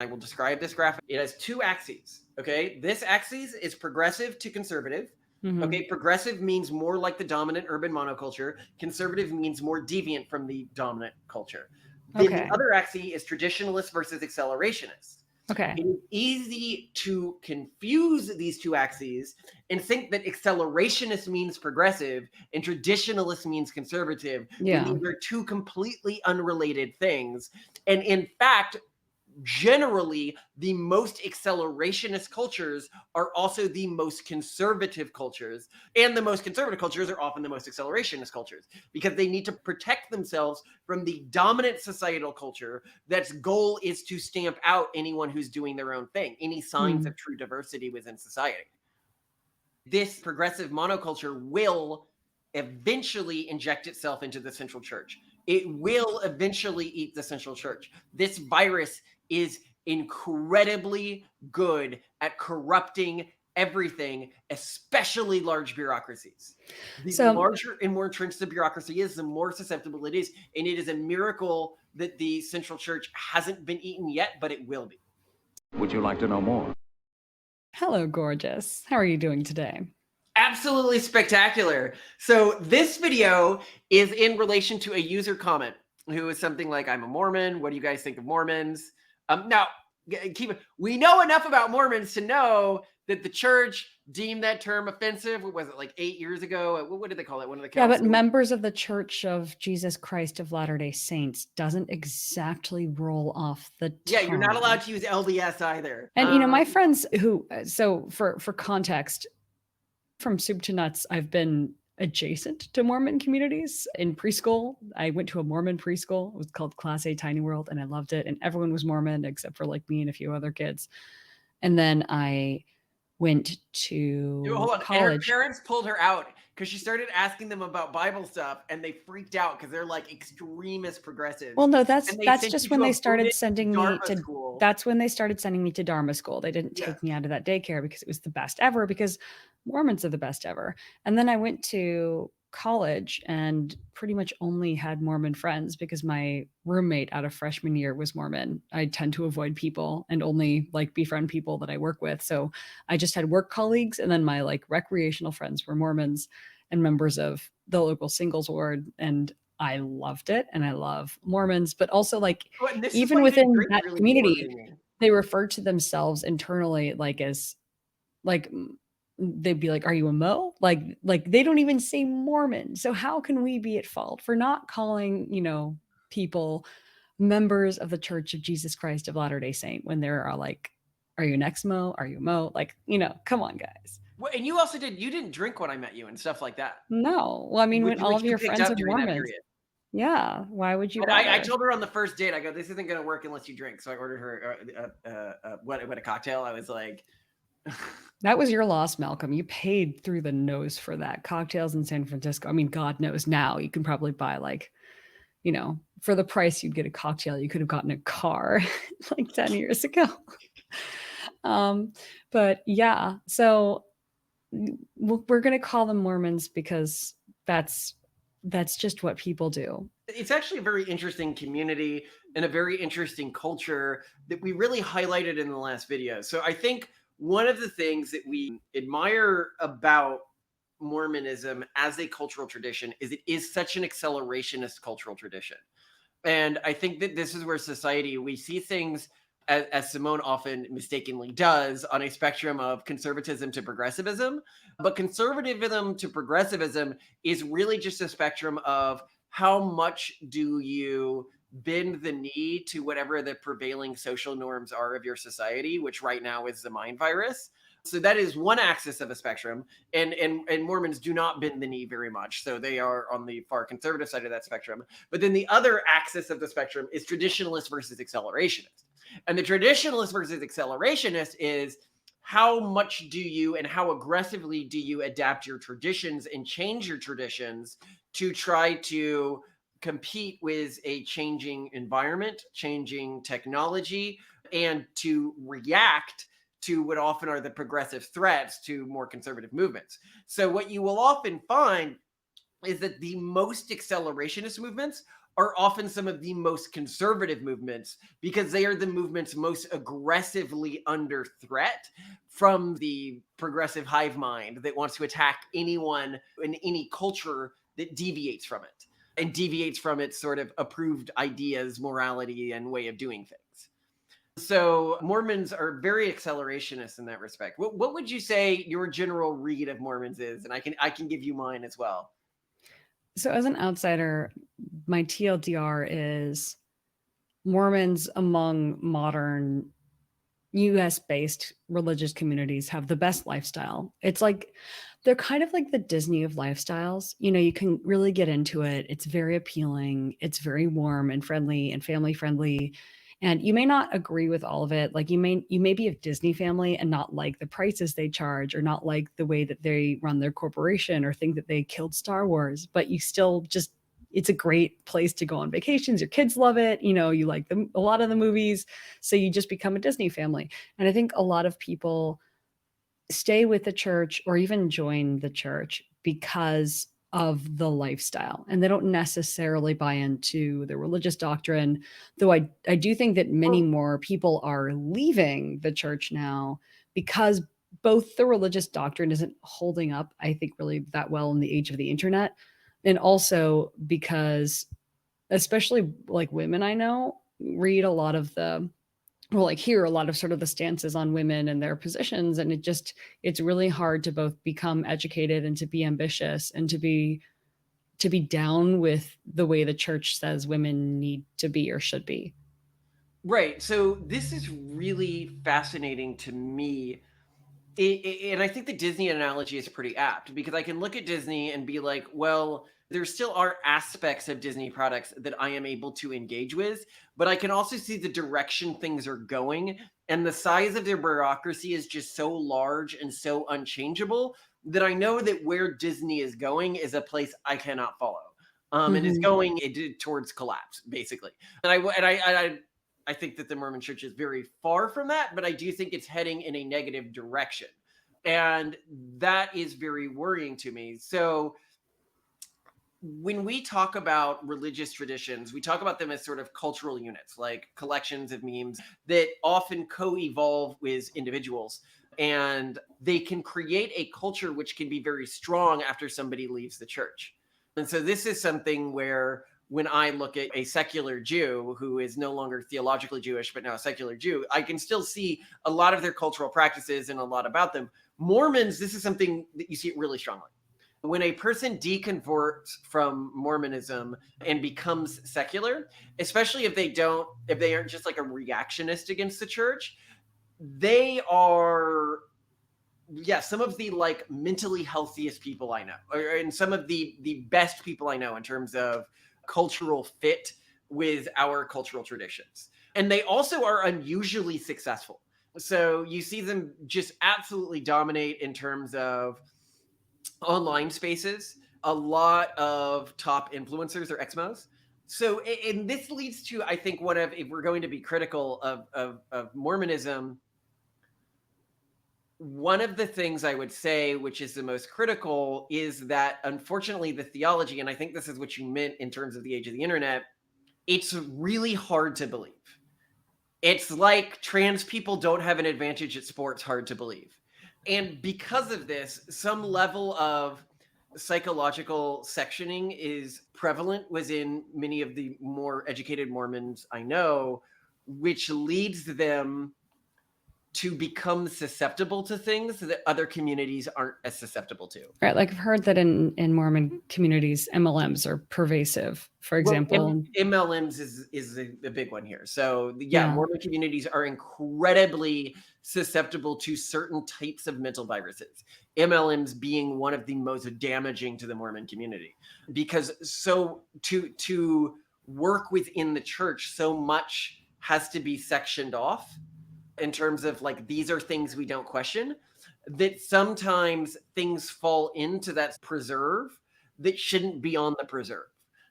I will describe this graph. It has two axes. Okay. This axis is progressive to conservative. Mhm. Okay. Progressive means more like the dominant urban monoculture. Conservative means more deviant from the dominant culture. Then Okay. the other axis is traditionalist versus accelerationist. Okay. It is easy to confuse these two axes and think that accelerationist means progressive and traditionalist means conservative, when Yeah. these are two completely unrelated things. And in fact, generally, the most accelerationist cultures are also the most conservative cultures, and the most conservative cultures are often the most accelerationist cultures, because they need to protect themselves from the dominant societal culture that's goal is to stamp out anyone who's doing their own thing, any signs of true diversity within society. This progressive monoculture will eventually inject itself into the central church. It will eventually eat the central church. This virus is incredibly good at corrupting everything, especially large bureaucracies. The So- larger and more entrenched the bureaucracy is, the more susceptible it is. And it is a miracle that the central church hasn't been eaten yet, but it will be. Would you like to know more? Hello, gorgeous. How are you doing today? Absolutely spectacular. So this video is in relation to a user comment who is something like, I'm a Mormon. What do you guys think of Mormons? Now, we know enough about Mormons to know that the church deemed that term offensive. What was it, like 8 years ago? What did they call it? One of the Yeah, councils? but members of the Church of Jesus Christ of Latter-day Saints doesn't exactly roll off the tongue. Yeah, you're not allowed to use LDS either. And my friends who, so for context, from soup to nuts, I've been adjacent to Mormon communities. In preschool, I went to a Mormon preschool. It was called Class A Tiny World, and I loved it. And everyone was Mormon except for like me and a few other kids. And then I went to Hold on. college. Her parents pulled her out because she started asking them about Bible stuff, and they freaked out because they're like extremist progressives. Well, no, that's And they that's sent just you when to they a started Buddhist sending me Dharma to school. That's when they started sending me to Dharma school. They didn't take me out of that daycare because it was the best ever, because Mormons are the best ever. And then I went to college and pretty much only had Mormon friends because my roommate out of freshman year was Mormon. I tend to avoid people and only like befriend people that I work with. So I just had work colleagues, and then my like recreational friends were Mormons and members of the local singles ward. And I loved it, and I love Mormons, but also like even within that community, they refer to themselves internally like as like they'd be like, are you a Mo? Like they don't even say Mormon. So how can we be at fault for not calling, people members of the Church of Jesus Christ of Latter-day Saint when there are like, are you an ex-Mo? Are you a Mo? Like, come on, guys. Well, and you also you didn't drink when I met you and stuff like that. No. Well, I mean, when all of your friends are Mormons. Yeah. Why would you? I told her on the first date, I go, this isn't going to work unless you drink. So I ordered her a cocktail. I was like, that was your loss, Malcolm. You paid through the nose for that. Cocktails in San Francisco. I mean, God knows now you can probably buy like, for the price you'd get a cocktail, you could have gotten a car like 10 years ago. But yeah, so we're going to call them Mormons because that's just what people do. It's actually a very interesting community and a very interesting culture that we really highlighted in the last video. So I think one of the things that we admire about Mormonism as a cultural tradition is it is such an accelerationist cultural tradition. And I think that this is where society, we see things, as Simone often mistakenly does, on a spectrum of conservatism to progressivism. But conservatism to progressivism is really just a spectrum of how much do you bend the knee to whatever the prevailing social norms are of your society, which right now is the mind virus. So that is one axis of a spectrum, and Mormons do not bend the knee very much. So they are on the far conservative side of that spectrum. But then the other axis of the spectrum is traditionalist versus accelerationist. And the traditionalist versus accelerationist is how much do you and how aggressively do you adapt your traditions and change your traditions to try to compete with a changing environment, changing technology, and to react to what often are the progressive threats to more conservative movements. So what you will often find is that the most accelerationist movements are often some of the most conservative movements because they are the movements most aggressively under threat from the progressive hive mind that wants to attack anyone in any culture that deviates from it and deviates from its sort of approved ideas, morality, and way of doing things. So Mormons are very accelerationist in that respect. What would you say your general read of Mormons is? And I can give you mine as well. So as an outsider, my TLDR is Mormons among modern US-based religious communities have the best lifestyle. It's like they're kind of like the Disney of lifestyles. You know, you can really get into it. It's very appealing. It's very warm and friendly and family friendly. And you may not agree with all of it. Like you may be a Disney family and not like the prices they charge or not like the way that they run their corporation or think that they killed Star Wars, but you still just it's a great place to go on vacations. Your kids love it. You know, you like a lot of the movies. So you just become a Disney family. And I think a lot of people stay with the church or even join the church because of the lifestyle. And they don't necessarily buy into the religious doctrine, though I do think that many more people are leaving the church now because both the religious doctrine isn't holding up, I think, really that well in the age of the internet. And also because especially like women I know read a lot of the like hear a lot of sort of the stances on women and their positions, and it's really hard to both become educated and to be ambitious and to be down with the way the church says women need to be or should be. Right. So this is really fascinating to me. And I think the Disney analogy is pretty apt because I can look at Disney and be like, well, there still are aspects of Disney products that I am able to engage with, but I can also see the direction things are going. And the size of their bureaucracy is just so large and so unchangeable that I know that where Disney is going is a place I cannot follow. And it's going towards collapse, basically. I think that the Mormon Church is very far from that, but I do think it's heading in a negative direction. And that is very worrying to me. So when we talk about religious traditions, we talk about them as sort of cultural units, like collections of memes that often co-evolve with individuals. And they can create a culture which can be very strong after somebody leaves the church. And so this is something where when I look at a secular Jew who is no longer theologically Jewish, but now a secular Jew, I can still see a lot of their cultural practices and a lot about them. Mormons, this is something that you see it really strongly. When a person deconverts from Mormonism and becomes secular, especially if they aren't just like a reactionist against the church, they are some of the like mentally healthiest people I know, and some of the best people I know in terms of cultural fit with our cultural traditions. And they also are unusually successful. So you see them just absolutely dominate in terms of online spaces, a lot of top influencers or exmos. So, and this leads to, I think, one of, if we're going to be critical of Mormonism, one of the things I would say, which is the most critical, is that unfortunately the theology, and I think this is what you meant in terms of the age of the internet, it's really hard to believe. It's like trans people don't have an advantage at sports, hard to believe. And because of this, some level of psychological sectioning is prevalent within many of the more educated Mormons I know, which leads them to become susceptible to things that other communities aren't as susceptible to. Right. Like I've heard that in Mormon communities, MLMs are pervasive, for example. Well, MLMs is a big one here. So Yeah. Mormon communities are incredibly susceptible to certain types of mental viruses. MLMs being one of the most damaging to the Mormon community, because so to work within the church, so much has to be sectioned off in terms of like, these are things we don't question, that sometimes things fall into that preserve that shouldn't be on the preserve.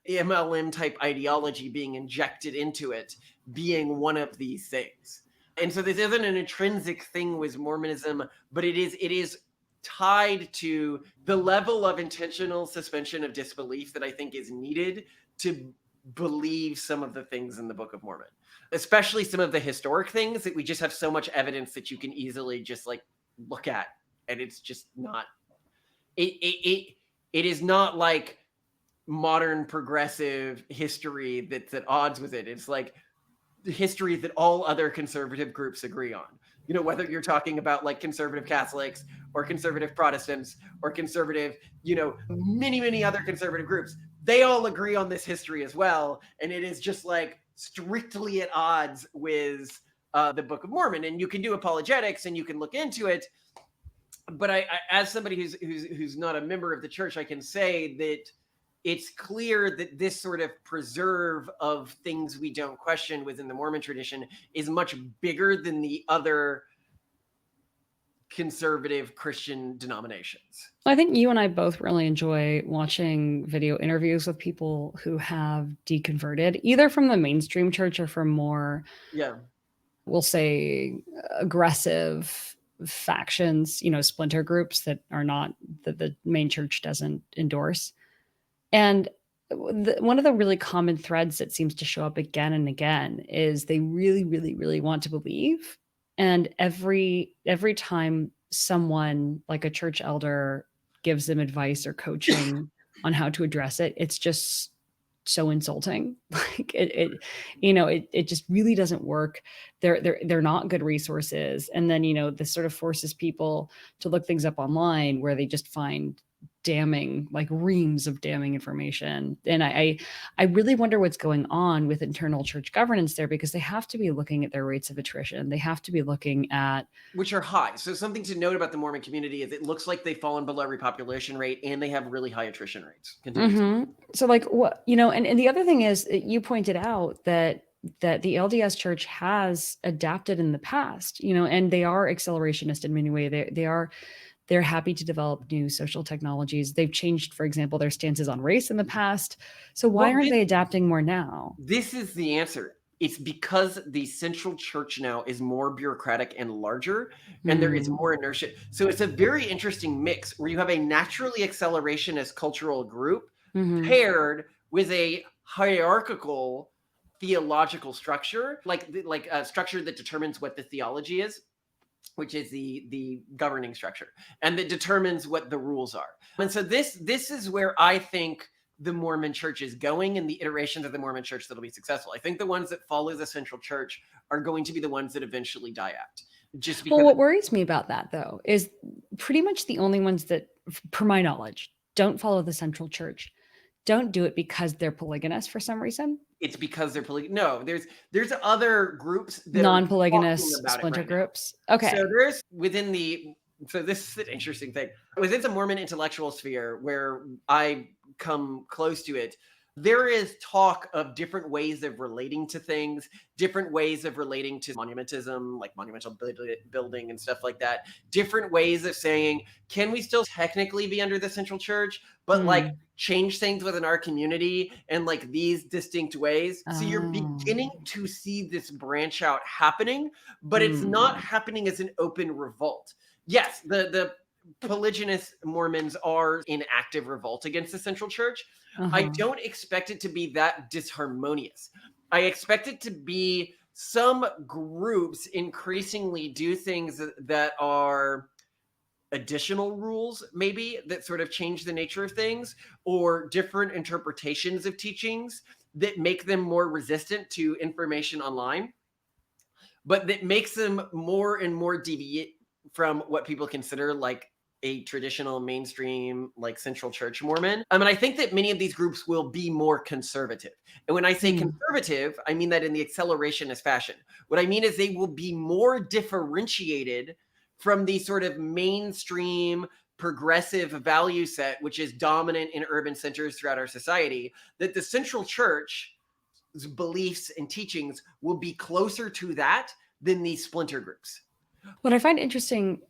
MLM type ideology being injected into it being one of these things. And so this isn't an intrinsic thing with Mormonism, but it is tied to the level of intentional suspension of disbelief that I think is needed to believe some of the things in the Book of Mormon, especially some of the historic things that we just have so much evidence that you can easily just like look at, and it's just not it is not like modern progressive history that's at odds with it. It's like the history that all other conservative groups agree on. You know, whether you're talking about like conservative Catholics or conservative Protestants or conservative, you know, many other conservative groups, they all agree on this history as well. And it is just like strictly at odds with the Book of Mormon. And you can do apologetics and you can look into it. But I as somebody who's not a member of the church, I can say that it's clear that this sort of preserve of things we don't question within the Mormon tradition is much bigger than the other conservative Christian denominations. I think you and I both really enjoy watching video interviews with people who have deconverted, either from the mainstream church or from more, we'll say, aggressive factions, you know, splinter groups that are not, that the main church doesn't endorse. And one of the really common threads that seems to show up again and again is they really want to believe. And every time someone like a church elder gives them advice or coaching on how to address it, it's just so insulting. Like it just really doesn't work. They're not good resources. And then, you know, this sort of forces people to look things up online where they just find damning, like reams of damning information. And I really wonder what's going on with internal church governance there, because they have to be looking at their rates of attrition. They have to be looking at, which are high. So something to note about the Mormon community is it looks like they've fallen below repopulation rate and they have really high attrition rates. So like what, you know, and the other thing is you pointed out that the LDS church has adapted in the past, you know, and they are accelerationist in many ways. They're happy to develop new social technologies. They've changed, for example, their stances on race in the past. So why aren't they adapting more now? This is the answer. It's because the central church now is more bureaucratic and larger, and there is more inertia. So it's a very interesting mix where you have a naturally accelerationist cultural group paired with a hierarchical theological structure, like a structure that determines what the theology is, which is the governing structure, and that determines what the rules are. And so this is where I think the Mormon church is going, and the iterations of the Mormon church that'll be successful. I think the ones that follow the central church are going to be the ones that eventually die out. Just because. Well, what worries me about that, though, is pretty much the only ones that, per my knowledge, don't follow the central church don't do it because they're polygynous for some reason. It's because they're no, there's other groups that non-polygynous splinter groups. Okay. So there's so this is an interesting thing. Within the Mormon intellectual sphere where I come close to it, there is talk of different ways of relating to things, different ways of relating to monumentism, like monumental building and stuff like that. Different ways of saying, can we still technically be under the central church, but like change things within our community and like these distinct ways? So you're beginning to see this branch out happening, but it's not happening as an open revolt. Yes, the polygynous Mormons are in active revolt against the central church. I don't expect it to be that disharmonious. I expect it to be some groups increasingly do things that are additional rules, maybe, that sort of change the nature of things, or different interpretations of teachings that make them more resistant to information online, but that makes them more and more deviate from what people consider like a traditional mainstream, like central church Mormon. I mean, I think that many of these groups will be more conservative. And when I say conservative, I mean that in the accelerationist fashion. What I mean is they will be more differentiated from the sort of mainstream progressive value set, which is dominant in urban centers throughout our society, that the central church's beliefs and teachings will be closer to that than these splinter groups. What I find interesting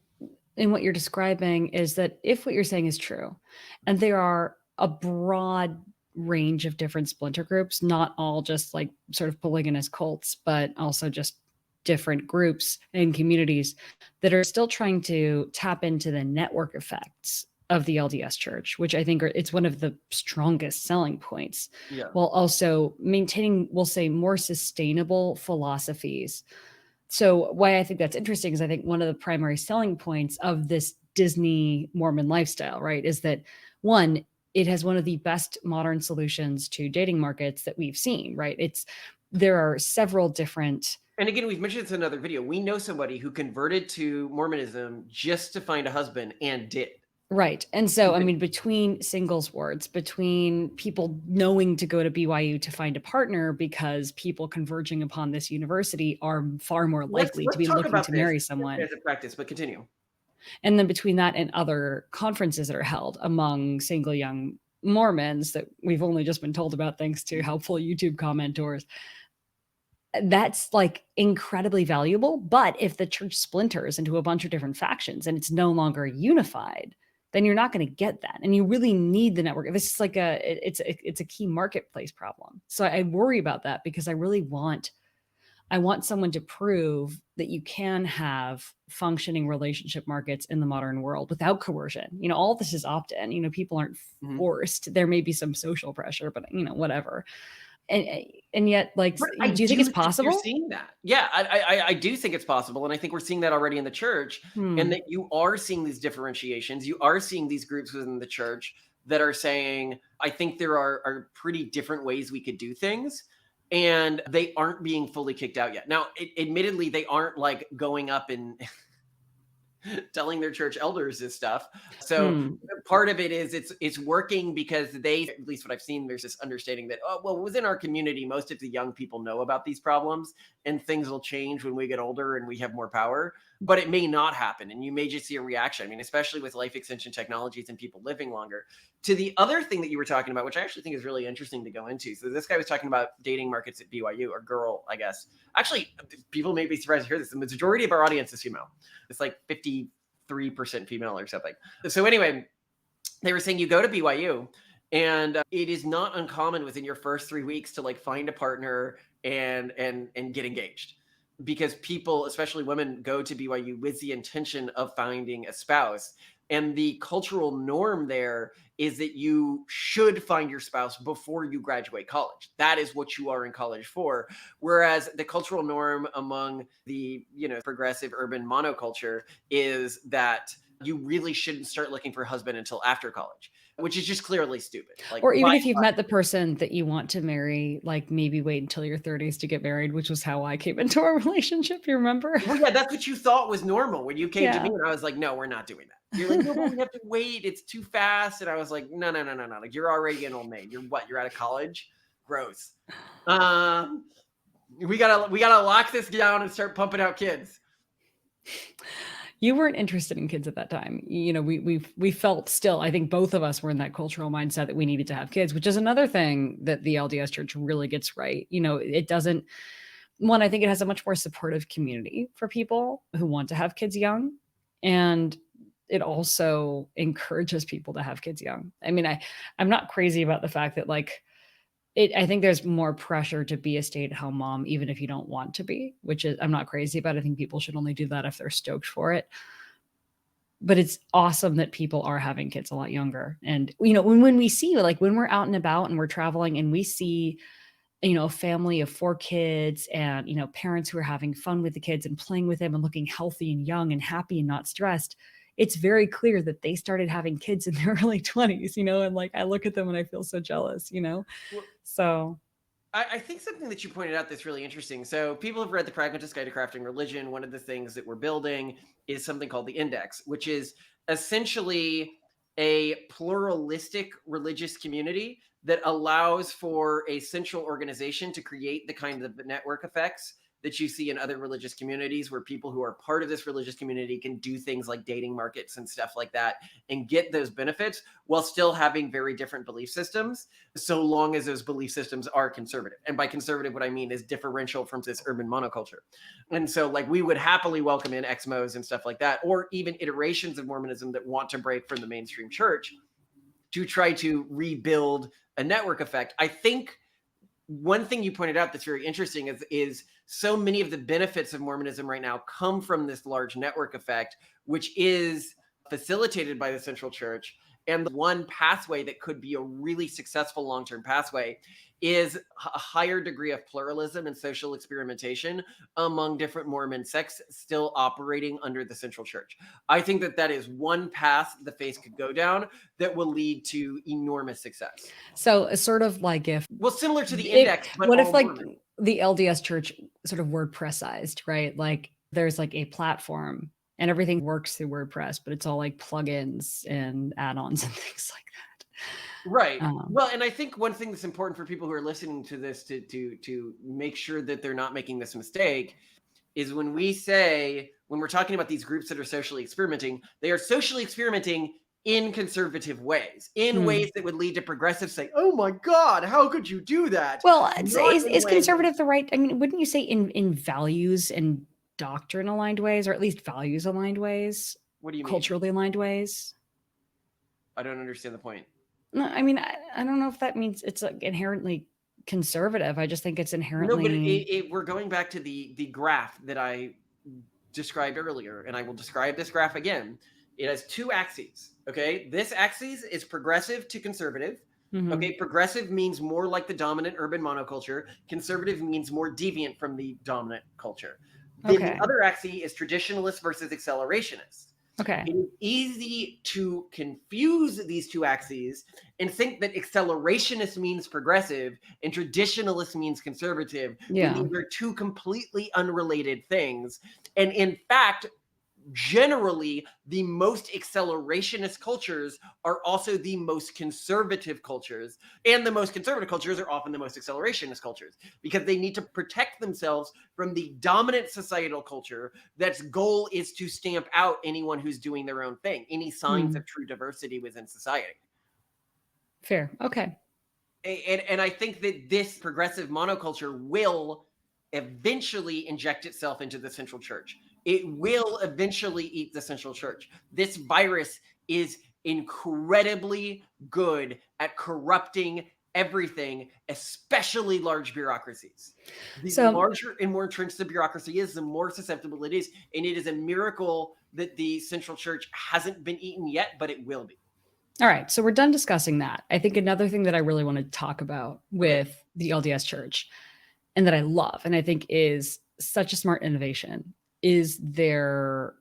in what you're describing is that if what you're saying is true, and there are a broad range of different splinter groups, not all just like sort of polygynous cults, but also just different groups and communities that are still trying to tap into the network effects of the LDS Church, which I think it's one of the strongest selling points, Yeah. while also maintaining, we'll say, more sustainable philosophies. So why I think that's interesting is I think one of the primary selling points of this Disney Mormon lifestyle, right, is that one, it has one of the best modern solutions to dating markets that we've seen, right? There are several different. And again, we've mentioned this in another video. We know somebody who converted to Mormonism just to find a husband and did. Right. And so, I mean, between singles wards, between people knowing to go to BYU to find a partner because people converging upon this university are far more likely to be talk looking about to this marry someone. as a practice, but continue. And then between that and other conferences that are held among single young Mormons that we've only just been told about thanks to helpful YouTube commentors, that's like incredibly valuable. But if the church splinters into a bunch of different factions and it's no longer unified, then you're not going to get that. And you really need the network. This is like it's a key marketplace problem. So I worry about that because I want someone to prove that you can have functioning relationship markets in the modern world without coercion. All this is opt-in. People aren't forced. There may be some social pressure, but whatever. And yet, like, do you think it's possible? You're seeing that. Yeah, I do think it's possible. And I think we're seeing that already in the church, and that you are seeing these differentiations. You are seeing these groups within the church that are saying, I think there are pretty different ways we could do things. And they aren't being fully kicked out yet. Now, admittedly, they aren't like going up and telling their church elders this stuff. So part of it is it's working because they, at least what I've seen, there's this understanding that, oh, well, within our community, most of the young people know about these problems and things will change when we get older and we have more power, but it may not happen. And you may just see a reaction. I mean, especially with life extension technologies and people living longer. To the other thing that you were talking about, which I actually think is really interesting to go into. So this guy was talking about dating markets at BYU, or girl, I guess. Actually, people may be surprised to hear this. The majority of our audience is female. It's like 53% female or something. So anyway, they were saying you go to BYU and it is not uncommon within your first 3 weeks to like find a partner and get engaged, because people, especially women, go to BYU with the intention of finding a spouse. And the cultural norm there is that you should find your spouse before you graduate college. That is what you are in college for. Whereas the cultural norm among the, progressive urban monoculture is that you really shouldn't start looking for a husband until after college, which is just clearly stupid. Like, or even if you've met the person that you want to marry, like maybe wait until your 30s to get married, which was how I came into our relationship. You remember? Well, yeah, that's what you thought was normal when you came to me, and I was like, no, we're not doing that. You're like, no, but we have to wait. It's too fast. And I was like, no. Like, you're already an old maid. You're what? You're out of college? Gross. We gotta lock this down and start pumping out kids. You weren't interested in kids at that time. We felt still, I think both of us were in that cultural mindset that we needed to have kids, which is another thing that the LDS Church really gets right. It doesn't, one, I think it has a much more supportive community for people who want to have kids young. And it also encourages people to have kids young. I mean, I'm not crazy about the fact that I think there's more pressure to be a stay-at-home mom, even if you don't want to be, which is, I'm not crazy about. I think people should only do that if they're stoked for it. But it's awesome that people are having kids a lot younger. And, when we see, when we're out and about and we're traveling and we see, a family of 4 kids and, parents who are having fun with the kids and playing with them and looking healthy and young and happy and not stressed, it's very clear that they started having kids in their early 20s, and I look at them and I feel so jealous, Well, so I think something that you pointed out that's really interesting. So people have read The Pragmatist Guide to Crafting Religion. One of the things that we're building is something called the Index, which is essentially a pluralistic religious community that allows for a central organization to create the kind of network effects that you see in other religious communities, where people who are part of this religious community can do things like dating markets and stuff like that and get those benefits while still having very different belief systems, so long as those belief systems are conservative. And by conservative, what I mean is differential from this urban monoculture. And so we would happily welcome in XMOs and stuff like that, or even iterations of Mormonism that want to break from the mainstream church to try to rebuild a network effect. I think one thing you pointed out that's very interesting is so many of the benefits of Mormonism right now come from this large network effect, which is facilitated by the central church. And the one pathway that could be a really successful long-term pathway is a higher degree of pluralism and social experimentation among different Mormon sects still operating under the central church. I think that that is one path the faith could go down that will lead to enormous success. So it's sort of like if, Well, similar to the index, but what if all like Mormon. the LDS church sort of WordPressized, right? Like there's like a platform and everything works through WordPress, but it's all like plugins and add-ons and things like that. Right. Well, and I think one thing that's important for people who are listening to this to make sure that they're not making this mistake is when we're talking about these groups that are socially experimenting, they are socially experimenting in conservative ways, in ways that would lead to progressives saying, "Oh my God, how could you do that?" Well, Not in is ways- conservative the right? I mean, wouldn't you say in values and doctrine aligned ways, or at least values aligned ways, What do you mean? culturally aligned ways? I don't understand the point. No, I mean, I don't know if that means it's like inherently conservative. I just think it's No, inherently. but we're going back to the graph that I described earlier, and I will describe this graph again. It has two axes. Okay, this axis is progressive to conservative. Mhm. Okay, progressive means more like the dominant urban monoculture. Conservative means more deviant from the dominant culture. Then Okay. the other axis is traditionalist versus accelerationist. Okay. It is easy to confuse these two axes and think that accelerationist means progressive and traditionalist means conservative. Yeah. When these are two completely unrelated things. And in fact, generally, the most accelerationist cultures are also the most conservative cultures. And the most conservative cultures are often the most accelerationist cultures because they need to protect themselves from the dominant societal culture that's goal is to stamp out anyone who's doing their own thing, any signs of true diversity within society. Fair. Okay. And I think that this progressive monoculture will eventually inject itself into the central church. It will eventually eat the central church. This virus is incredibly good at corrupting everything, especially large bureaucracies. The larger and more entrenched the bureaucracy is, the more susceptible it is. And it is a miracle that the central church hasn't been eaten yet, but it will be. All right. So we're done discussing that. I think another thing that I really want to talk about with the LDS church and that I love and I think is such a smart innovation is their,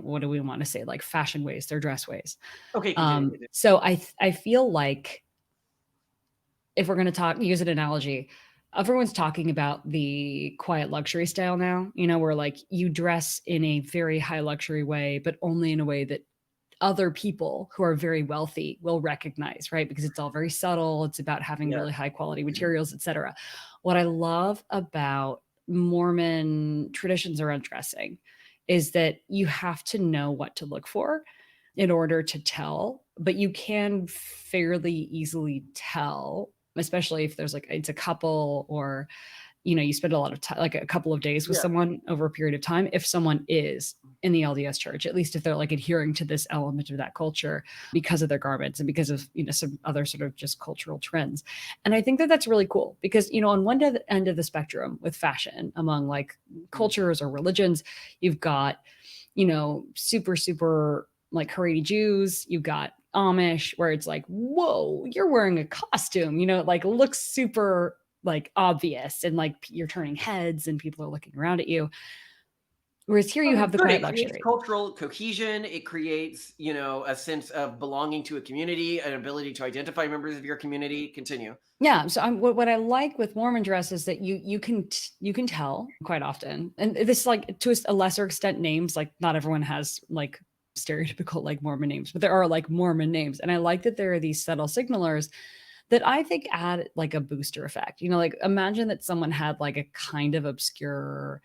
what do we want to say? Like fashion ways, their dress ways. Okay. So I feel like if we're going to use an analogy, everyone's talking about the quiet luxury style now, where like you dress in a very high luxury way, but only in a way that other people who are very wealthy will recognize, right? Because it's all very subtle. It's about having really high quality materials, etc. What I love about Mormon traditions around dressing is that you have to know what to look for in order to tell, but you can fairly easily tell, especially if there's like, it's a couple or you spend a lot of time, like a couple of days with someone over a period of time, if someone is in the LDS church, at least if they're like adhering to this element of that culture because of their garments and because of, some other sort of just cultural trends. And I think that that's really cool because, on one end of the spectrum with fashion among like cultures or religions, you've got, super, super like Haredi Jews, you've got Amish where it's like, whoa, you're wearing a costume, it like looks super like obvious and like you're turning heads and people are looking around at you. Whereas here you have the quiet luxury. It creates cultural cohesion. It creates, a sense of belonging to a community, an ability to identify members of your community. Continue. Yeah. So what I like with Mormon dress is that you can tell quite often, and this like to a lesser extent names, like not everyone has like stereotypical like Mormon names, but there are like Mormon names. And I like that there are these subtle signalers that I think add like a booster effect. Like imagine that someone had like a kind of obscure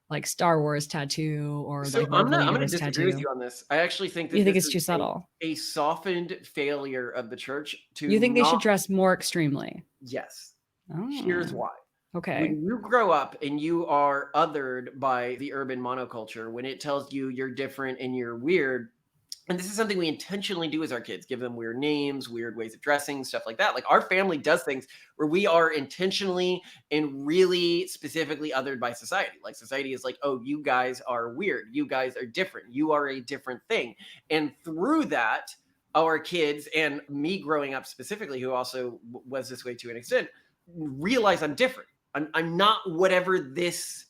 like Star Wars tattoo or So like I'm going to tattoo. disagree with you on this. I actually think that You think this it's too subtle. a softened failure of the church to. You think they should dress more extremely? Yes. Oh. Here's why. Okay. When you grow up and you are othered by the urban monoculture, when it tells you you're different and you're weird, and this is something we intentionally do as our kids, give them weird names, weird ways of dressing, stuff like that. Like our family does things where we are intentionally and really specifically othered by society. Like society is like, oh, you guys are weird. You guys are different. You are a different thing. And through that, our kids, and me growing up specifically, who also was this way to an extent, realize I'm different. I'm not whatever this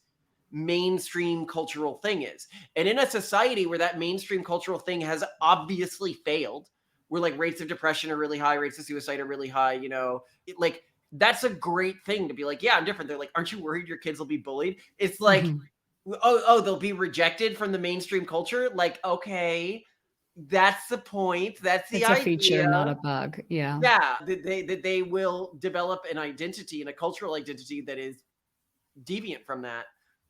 mainstream cultural thing is. And in a society where that mainstream cultural thing has obviously failed, where like rates of depression are really high, rates of suicide are really high, like that's a great thing to be like, yeah, I'm different. They're like, aren't you worried your kids will be bullied? It's like, Mhm. oh, they'll be rejected from the mainstream culture. Like, okay, that's the point. That's the It's a feature, idea. not a bug. Yeah. Yeah, that they will develop an identity and a cultural identity that is deviant from that.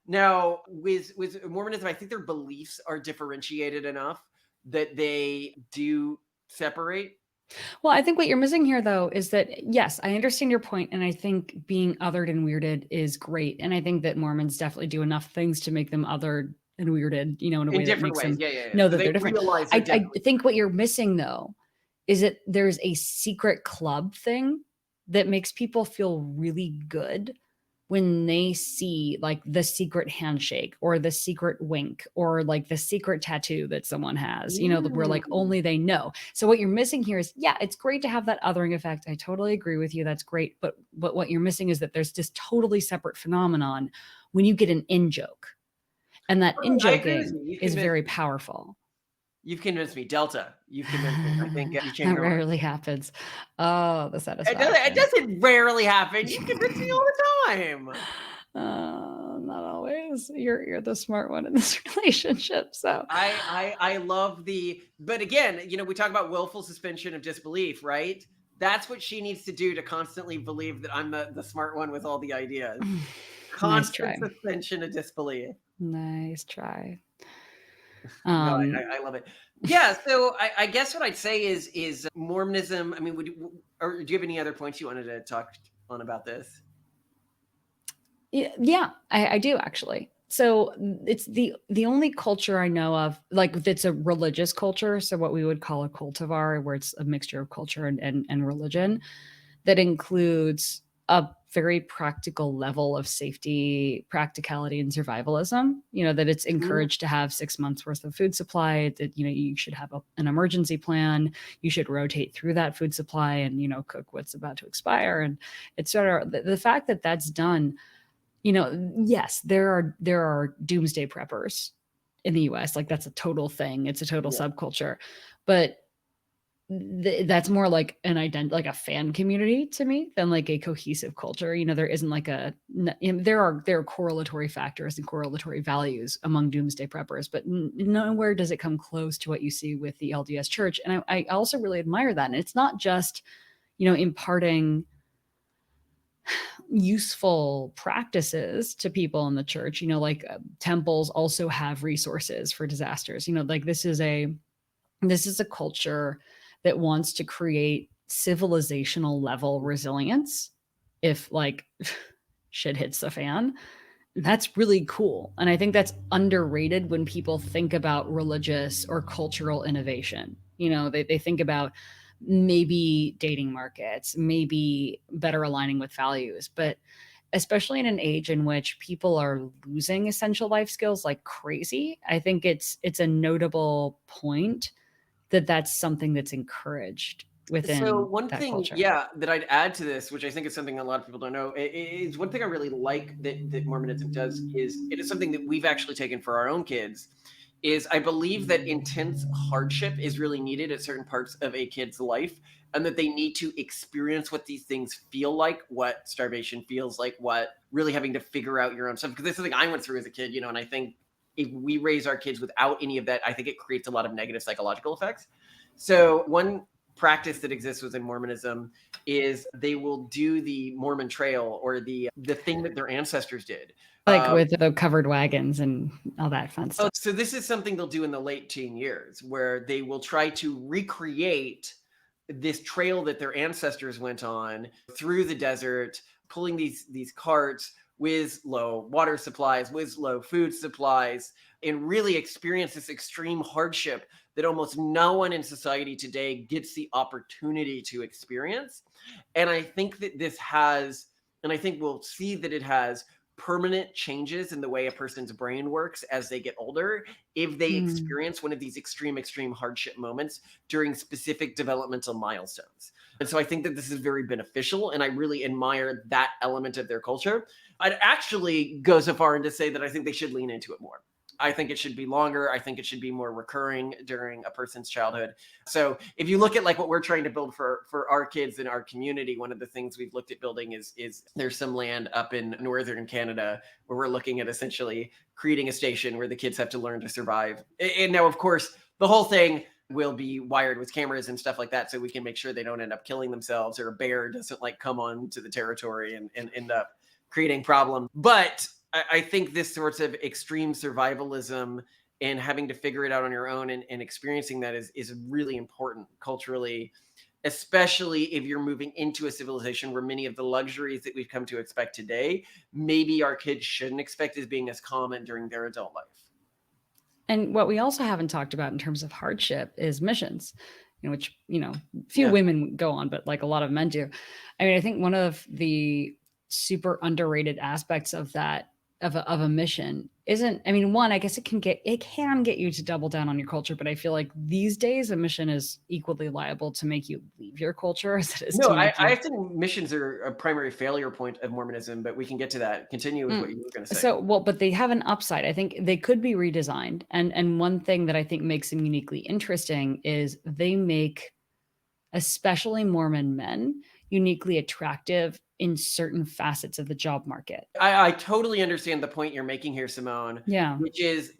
Now, with Mormonism, I think their beliefs are differentiated enough that they do separate. Well, I think what you're missing here, though, is that, yes, I understand your point, and I think being othered and weirded is great. And I think that Mormons definitely do enough things to make them othered and weirded, in a In way that different makes ways. them Yeah. know So that they they're different. realize they're I definitely think what you're missing, though, is that there's a secret club thing that makes people feel really good when they see like the secret handshake or the secret wink or like the secret tattoo that someone has, where like only they know. So what you're missing here is, yeah, it's great to have that othering effect. I totally agree with you. That's great. But what you're missing is that there's this totally separate phenomenon when you get an in joke. And that in I agree with joking you. is very powerful. You've convinced me. Delta, you've convinced me. I think you changed That my mind. rarely happens. Oh, the It satisfaction. doesn't rarely happen. You convince me all the time. Not always. You're the smart one in this relationship. So I love but again, we talk about willful suspension of disbelief, right? That's what she needs to do to constantly believe that I'm the smart one with all the ideas. nice Constant try. suspension of disbelief. Nice try. No, Um, I love it. Yeah, so I guess what I'd say is Mormonism. I mean, or do you have any other points you wanted to talk on about this? yeah, I do actually. So it's the only culture I know of, like that's a religious culture. So what we would call a cultivar, where it's a mixture of culture and religion, that includes a very practical level of safety, practicality, and survivalism. That it's Mhm. encouraged to have 6 months worth of food supply, that, you should have an emergency plan. You should rotate through that food supply and, cook what's about to expire. And et cetera. The fact that that's done, yes, there are doomsday preppers in the US. Like that's a total thing. It's a total Yeah. subculture. But that's more like like a fan community to me than like a cohesive culture. There isn't like there are correlatory factors and correlatory values among doomsday preppers, but nowhere does it come close to what you see with the LDS church. And I also really admire that. And it's not just, imparting useful practices to people in the church, like temples also have resources for disasters. Like this is a culture that wants to create civilizational level resilience if like shit hits the fan. That's really cool. And I think that's underrated when people think about religious or cultural innovation. They think about maybe dating markets, maybe better aligning with values, but especially in an age in which people are losing essential life skills like crazy, I think it's a notable point that that's something that's encouraged So within one that thing, culture. yeah, that I'd add to this, which I think is something a lot of people don't know, is one thing I really like that Mormonism does is it is something that we've actually taken for our own kids. Is I believe that intense hardship is really needed at certain parts of a kid's life, and that they need to experience what these things feel like, what starvation feels like, what really having to figure out your own stuff. Because this is something I went through as a kid, and I think if we raise our kids without any of that, I think it creates a lot of negative psychological effects. So one practice that exists within Mormonism is they will do the Mormon trail, or the thing that their ancestors did. Like with the covered wagons and all that fun stuff. So this is something they'll do in the late teen years, where they will try to recreate this trail that their ancestors went on through the desert, pulling these carts with low water supplies, with low food supplies, and really experience this extreme hardship that almost no one in society today gets the opportunity to experience. And I think that this has, and I think we'll see that it has permanent changes in the way a person's brain works as they get older if they experience one of these extreme hardship moments during specific developmental milestones. And so I think that this is very beneficial, and I really admire that element of their culture. I'd actually go so far as to say that I think they should lean into it more. I think it should be longer. I think it should be more recurring during a person's childhood. So if you look at like what we're trying to build for our kids in our community, one of the things we've looked at building is there's some land up in northern Canada where we're looking at essentially creating a station where the kids have to learn to survive. And now, of course, the whole thing will be wired with cameras and stuff like that, so we can make sure they don't end up killing themselves, or a bear doesn't like come on to the territory and end up creating problem. But I think this sorts of extreme survivalism and having to figure it out on your own and experiencing that is really important culturally, especially if you're moving into a civilization where many of the luxuries that we've come to expect today, maybe our kids shouldn't expect as being as common during their adult life. And what we also haven't talked about in terms of hardship is missions, which, few women go on, but like a lot of men do. I mean, I think one of the super underrated aspects of that, of a mission isn't, I mean, one, I guess it can get you to double down on your culture, but I feel like these days a mission is equally liable to make you leave your culture as it is to make you... I think missions are a primary failure point of Mormonism, but we can get to that. Continue with what you were going to say. So, but they have an upside. I think they could be redesigned. And one thing that I think makes them uniquely interesting is they make especially Mormon men uniquely attractive in certain facets of the job market. I totally understand the point you're making here, Simone. Yeah. Which is,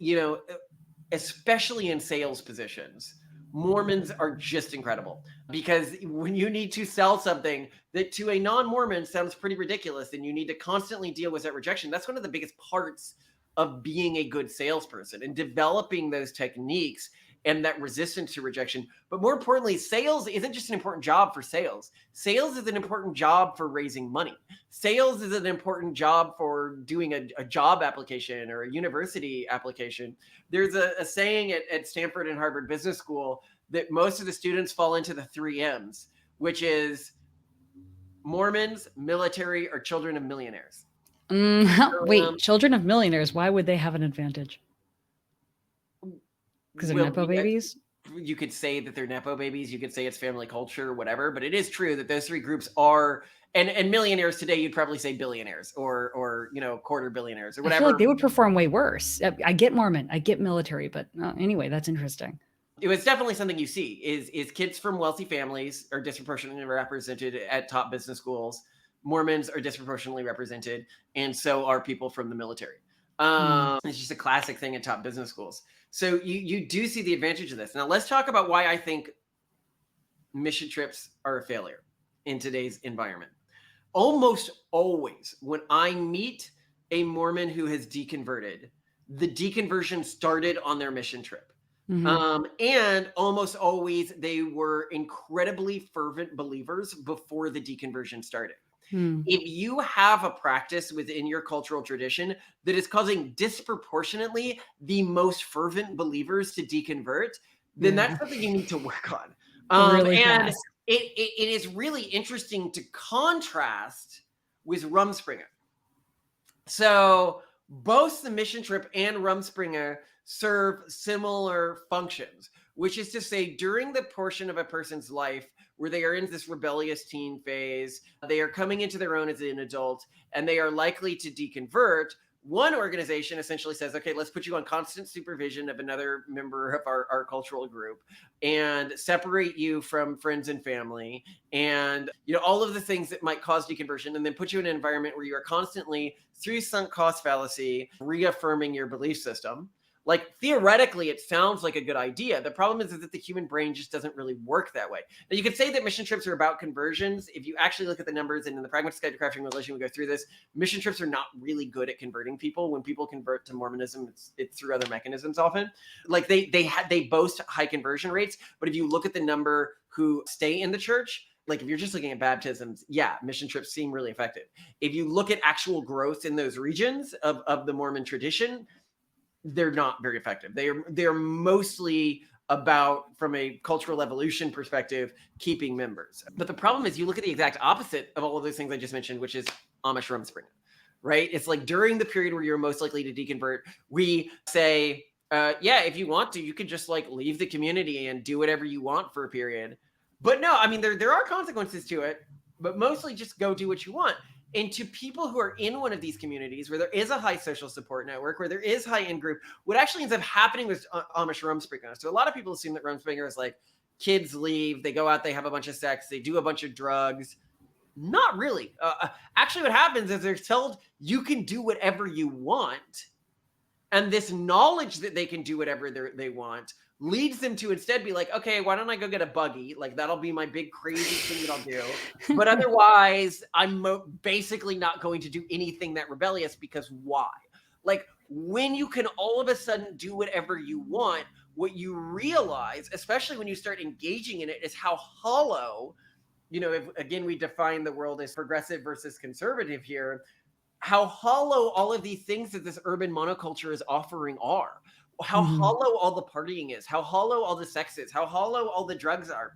especially in sales positions, Mormons are just incredible, because when you need to sell something that to a non-Mormon sounds pretty ridiculous and you need to constantly deal with that rejection, that's one of the biggest parts of being a good salesperson and developing those techniques and that resistance to rejection. But more importantly, sales isn't just an important job for sales. Sales is an important job for raising money. Sales is an important job for doing a job application or a university application. There's a saying at Stanford and Harvard Business School that most of the students fall into the 3 M's, which is Mormons, military, or children of millionaires. Wait, children of millionaires, why would they have an advantage? Because they're Nepo babies? You could say that they're Nepo babies. You could say it's family culture, whatever. But it is true that those 3 groups are, and millionaires today, you'd probably say billionaires or quarter billionaires or whatever. I feel like they would perform way worse. I get Mormon, I get military, but anyway, that's interesting. It was definitely something you see is kids from wealthy families are disproportionately represented at top business schools. Mormons are disproportionately represented, and so are people from the military. It's just a classic thing in top business schools. So you do see the advantage of this. Now let's talk about why I think mission trips are a failure in today's environment. Almost always when I meet a Mormon who has deconverted, the deconversion started on their mission trip. And almost always they were incredibly fervent believers before the deconversion started. If you have a practice within your cultural tradition that is causing disproportionately the most fervent believers to deconvert, then that's something you need to work on. Really and fast. it is really interesting to contrast with Rumspringa. So both the mission trip and Rumspringa serve similar functions, which is to say, during the portion of a person's life where they are in this rebellious teen phase, they are coming into their own as an adult, and they are likely to deconvert, one organization essentially says, okay, let's put you on constant supervision of another member of our cultural group and separate you from friends and family and all of the things that might cause deconversion, and then put you in an environment where you are constantly, through sunk cost fallacy, reaffirming your belief system. Like, theoretically, it sounds like a good idea. The problem is that the human brain just doesn't really work that way. Now, you could say that mission trips are about conversions. If you actually look at the numbers, and in the Pragmatic Guide to Crafting Religion, we go through this, mission trips are not really good at converting people. When people convert to Mormonism, it's through other mechanisms often. Like, they boast high conversion rates, but if you look at the number who stay in the church, like if you're just looking at baptisms, mission trips seem really effective. If you look at actual growth in those regions of the Mormon tradition, they're not very effective. They're mostly about, from a cultural evolution perspective, keeping members. But the problem is, you look at the exact opposite of all of those things I just mentioned, which is Amish Rumspringa, right? It's like during the period where you're most likely to deconvert, we say, yeah, if you want to, you could just like leave the community and do whatever you want for a period. But no, I mean, there are consequences to it, but mostly just go do what you want. And to people who are in one of these communities where there is a high social support network, where there is high in-group, what actually ends up happening with Amish Rumspringa. So a lot of people assume that Rumspringa is like kids leave, they go out, they have a bunch of sex, they do a bunch of drugs. Not really. Actually, what happens is they're told you can do whatever you want. And this knowledge that they can do whatever they want leads them to instead be like, okay, why don't I go get a buggy? Like that'll be my big crazy thing that I'll do. But otherwise, I'm basically not going to do anything that rebellious, because why? Like when you can all of a sudden do whatever you want, what you realize, especially when you start engaging in it, is how hollow, if again, we define the world as progressive versus conservative here, how hollow all of these things that this urban monoculture is offering are, how hollow all the partying is, how hollow all the sex is, how hollow all the drugs are.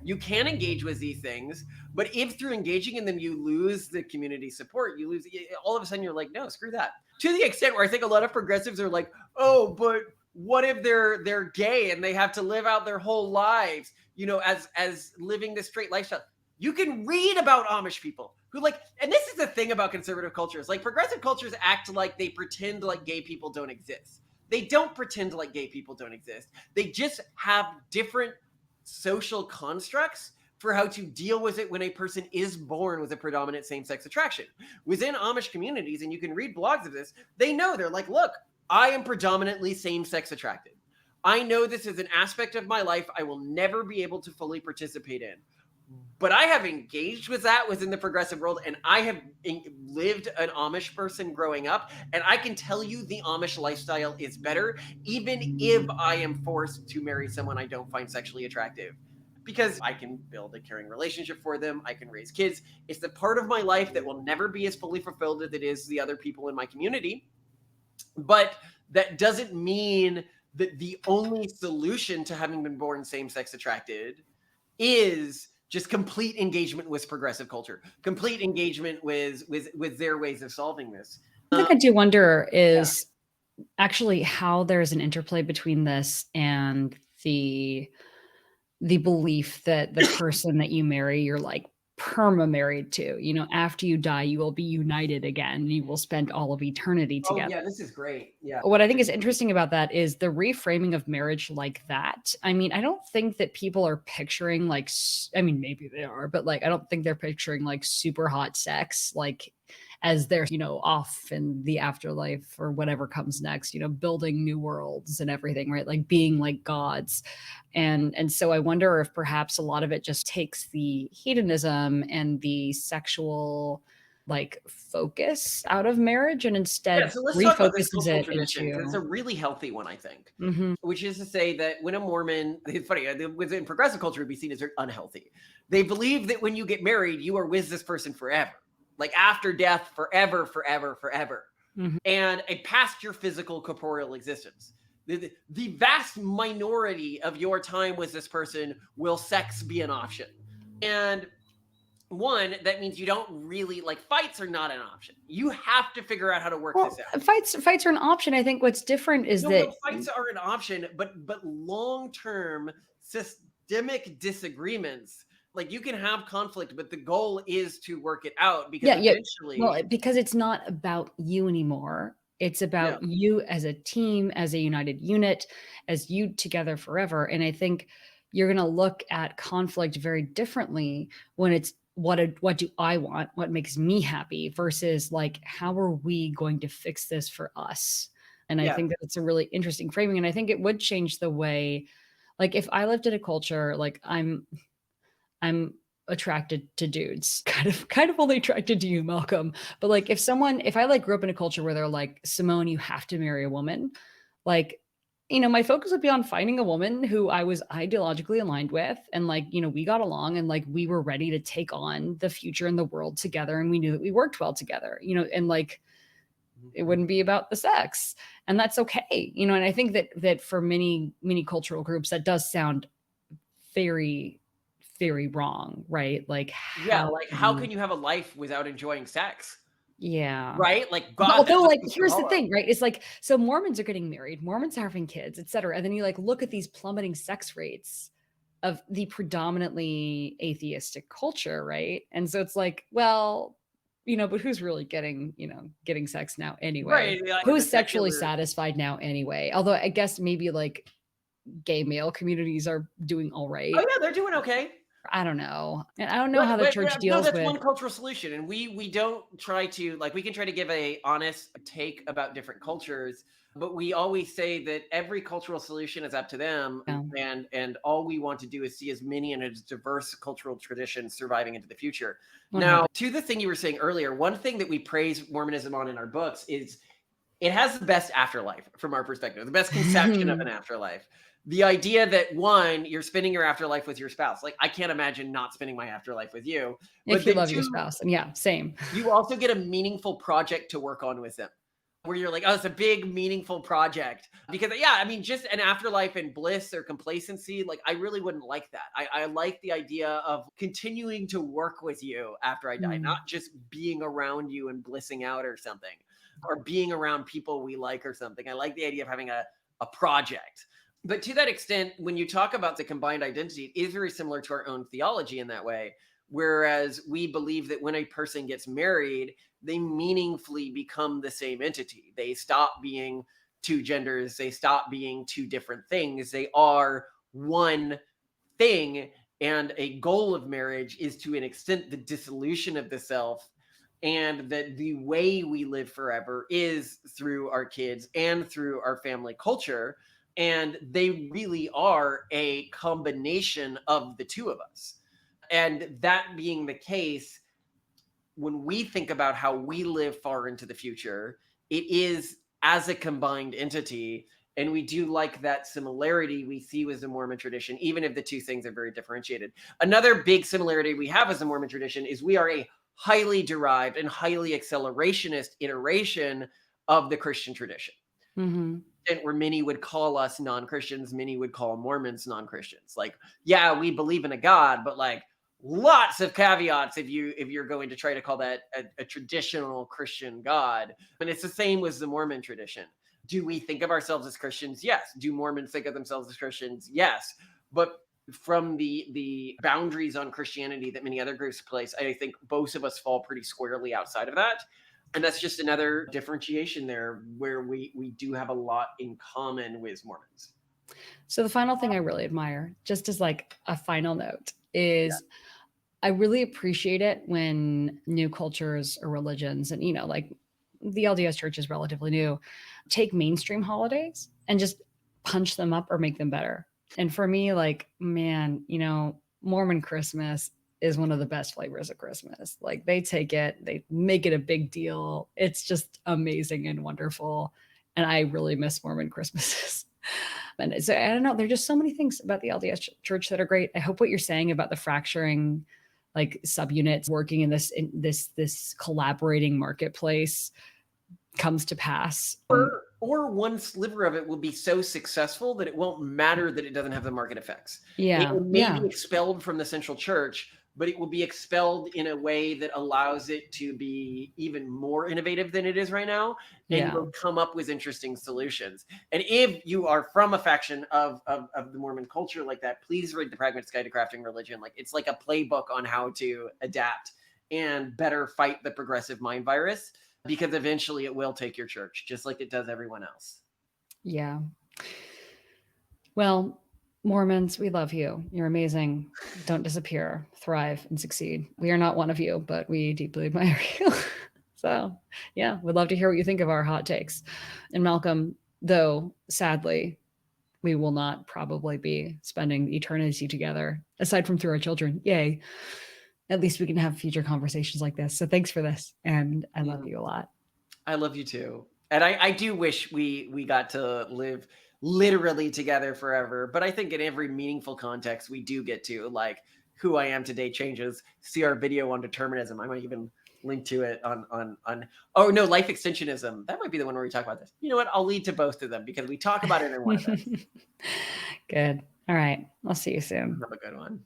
You can engage with these things, but if through engaging in them you lose the community support, you lose, all of a sudden you're like, no, screw that. To the extent where I think a lot of progressives are like, oh, but what if they're gay and they have to live out their whole lives, as living this straight lifestyle? You can read about Amish people who and this is the thing about conservative cultures, like progressive cultures act like they pretend like gay people don't exist. They don't pretend like gay people don't exist. They just have different social constructs for how to deal with it when a person is born with a predominant same-sex attraction. Within Amish communities, and you can read blogs of this, they know, they're like, look, I am predominantly same-sex attracted. I know this is an aspect of my life I will never be able to fully participate in. But I have engaged with that within the progressive world, and I have lived an Amish person growing up, and I can tell you the Amish lifestyle is better, even if I am forced to marry someone I don't find sexually attractive. Because I can build a caring relationship for them, I can raise kids. It's the part of my life that will never be as fully fulfilled as it is the other people in my community. But that doesn't mean that the only solution to having been born same-sex attracted is just complete engagement with progressive culture, complete engagement with their ways of solving this. One thing I do wonder is actually how there's an interplay between this and the belief that the person that you marry, you're like perma married to, after you die, you will be united again. And you will spend all of eternity together. Oh yeah, this is great. Yeah. What I think is interesting about that is the reframing of marriage like that. I mean, I don't think that people are picturing maybe they are, but I don't think they're picturing super hot sex, as they're, off in the afterlife or whatever comes next, building new worlds and everything, right? Like being like gods. And so I wonder if perhaps a lot of it just takes the hedonism and the sexual focus out of marriage and instead so let's talk about this refocuses cultural it tradition, 'cause into. it's a really healthy one, I think. Which is to say that when a Mormon, it's funny, within progressive culture, would be seen as unhealthy. They believe that when you get married, you are with this person forever, like after death, forever, forever, forever, and past your physical corporeal existence. The vast minority of your time with this person will sex be an option. And one, that means you don't really fights are not an option. You have to figure out how to work this out. Fights are an option. I think what's different is that fights are an option, but long-term systemic disagreements, you can have conflict, but the goal is to work it out, because eventually, because it's not about you anymore. It's about you as a team, as a united unit, as you together forever. And I think you're going to look at conflict very differently when it's what do I want? What makes me happy versus how are we going to fix this for us? And I think that it's a really interesting framing. And I think it would change the way, if I lived in a culture, I'm attracted to dudes, kind of only attracted to you, Malcolm. But if I grew up in a culture where they're like, Simone, you have to marry a woman, my focus would be on finding a woman who I was ideologically aligned with. And we got along and we were ready to take on the future and the world together. And we knew that we worked well together, and it wouldn't be about the sex, and that's okay. And I think that for many cultural groups, that does sound very, very wrong, right? how can you have a life without enjoying sex? Yeah. right? Like But God although, has a like, sister here's the hollow. thing, right? It's like, so Mormons are getting married, Mormons are having kids, et cetera. And then you like look at these plummeting sex rates of the predominantly atheistic culture, right? And so it's like, well, but who's really getting sex now anyway? Right. Yeah, the Who's sexually secular. satisfied now anyway? Although I guess maybe like gay male communities are doing all Oh right. yeah, they're doing okay. I don't know. And I don't know how the Yeah, church no, deals that's with. one cultural solution, and we don't try to like we can try to give a honest take about different cultures, but we always say that every cultural solution is up to them, and all we want to do is see as many and as diverse cultural traditions surviving into the future. 100. Now, to the thing you were saying earlier, one thing that we praise Mormonism on in our books is it has the best afterlife from our perspective, the best conception of an afterlife. The idea that one, you're spending your afterlife with your spouse. Like I can't imagine not spending my afterlife with you. If But you then love your two, spouse. And yeah, same. you also get a meaningful project to work on with them. Where you're like, oh, it's a big, meaningful project. Because yeah, I mean, just an afterlife in bliss or complacency, like I really wouldn't like that. I like the idea of continuing to work with you after I die, not just being around you and blissing out or something, or being around people we like or something. I like the idea of having a project. But to that extent, when you talk about the combined identity, it is very similar to our own theology in that way. Whereas we believe that when a person gets married, they meaningfully become the same entity. They stop being two genders, they stop being two different things. They are one thing. And a goal of marriage is to an extent the dissolution of the self, and that the way we live forever is through our kids and through our family culture. And they really are a combination of the two of us. And that being the case, when we think about how we live far into the future, it is as a combined entity. And we do like that similarity we see with the Mormon tradition, even if the two things are very differentiated. Another big similarity we have as the Mormon tradition is we are a highly derived and highly accelerationist iteration of the Christian tradition. Mm-hmm. Where many would call us non-Christians, many would call Mormons non-Christians. Like, yeah, we believe in a God, but like lots of caveats if you're going to try to call that a traditional Christian God. And it's the same with the Mormon tradition. Do we think of ourselves as Christians? Yes. Do Mormons think of themselves as Christians? Yes. But from the boundaries on Christianity that many other groups place, I think both of us fall pretty squarely outside of that. And that's just another differentiation there where we do have a lot in common with Mormons. So the final thing I really admire, just as like a final note, is I really appreciate it when new cultures or religions, and like the LDS church is relatively new, take mainstream holidays and just punch them up or make them better. And for me, like, man, Mormon Christmas is one of the best flavors of Christmas. Like they take it, they make it a big deal. It's just amazing and wonderful. And I really miss Mormon Christmases. And so I don't know, there's just so many things about the LDS church that are great. I hope what you're saying about the fracturing, like subunits working in this collaborating marketplace comes to pass. Or one sliver of it will be so successful that it won't matter that it doesn't have the market effects. Yeah. It may be expelled from the central church, but it will be expelled in a way that allows it to be even more innovative than it is right now, and will come up with interesting solutions. And if you are from a faction of the Mormon culture like that, please read The Pragmatist Guide to Crafting Religion. Like it's like a playbook on how to adapt and better fight the progressive mind virus, because eventually it will take your church, just like it does everyone else. Yeah. Well, Mormons, we love you. You're amazing. Don't disappear, thrive, and succeed. We are not one of you, but we deeply admire you. So, yeah, we'd love to hear what you think of our hot takes. And Malcolm, though, sadly, we will not probably be spending eternity together, aside from through our children. Yay. At least we can have future conversations like this. So thanks for this. And I love you a lot. I love you too. And I do wish we got to live literally together forever. But I think in every meaningful context, we do get to, like, who I am today changes. See our video on determinism. I might even link to it on oh no, life extensionism. That might be the one where we talk about this. You know what? I'll lead to both of them because we talk about it in one of them. Good. All right. I'll see you soon. Have a good one.